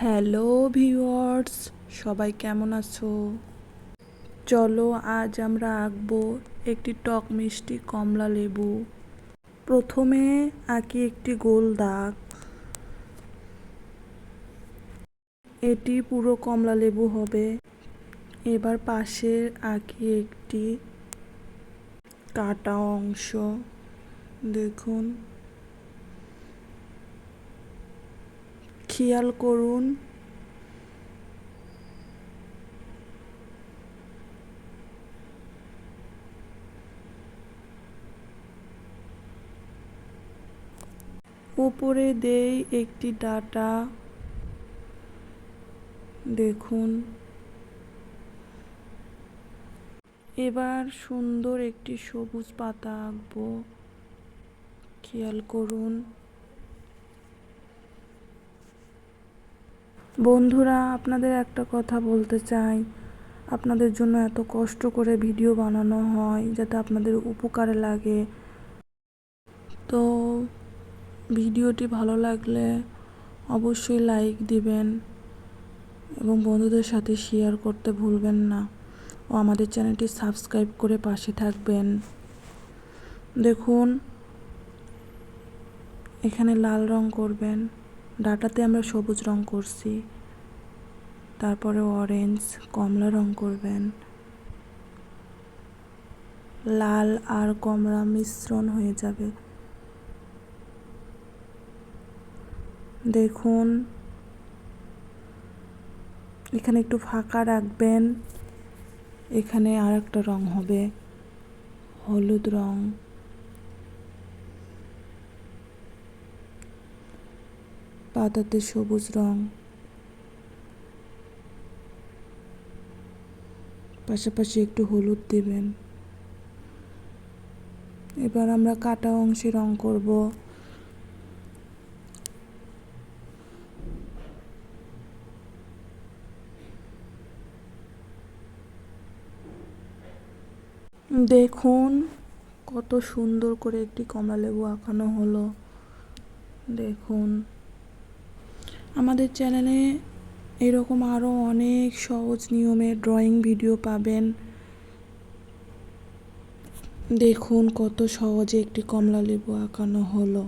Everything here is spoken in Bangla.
হ্যালো ভিউয়ার্স, সবাই কেমন আছো? চলো আজ আমরা আঁকবো একটি টক মিষ্টি কমলা লেবু। প্রথমে আঁকি একটি গোল দাগ। এটি পুরো কমলা লেবু হবে। এবার পাশে আঁকি একটি কাটা অংশ। দেখুন, খেয়াল করুন উপরে দেই একটি ডাটা। দেখুন, এবার সুন্দর একটি সবুজ পাতা আঁকবো। খেয়াল করুন বন্ধুরা, আপনাদের একটা কথা বলতে চাই, আপনাদের জন্য এত কষ্ট করে ভিডিও বানানো হয় যাতে আপনাদের উপকারে লাগে। তো ভিডিওটি ভালো লাগলে অবশ্যই লাইক দিবেন এবং বন্ধুদের সাথে শেয়ার করতে ভুলবেন না ও আমাদের চ্যানেলটি সাবস্ক্রাইব করে পাশে থাকবেন। দেখুন, এখানে লাল রং করবেন, ডাটাতে আমরা সবুজ রং করছি, তারপরে অরেঞ্জ কমলা রং করবেন। লাল আর কমলা মিশ্রণ হয়ে যাবে। দেখুন, এখানে একটু ফাঁকা রাখবেন। এখানে আর একটা রং হবে, হলুদ রং। পাতাতে সবুজ রং, পাশাপাশি একটু হলুদ দিবেন। এবার আমরা কাটা অংশে রং করব। দেখুন কত সুন্দর করে একটি কমলা লেবু আঁকানো হলো। দেখুন, আমাদের চ্যানেলে এরকম আরও অনেক সহজ নিয়মে ড্রয়িং ভিডিও পাবেন। দেখুন কত সহজে একটি কমলা লেবু আঁকানো হলো।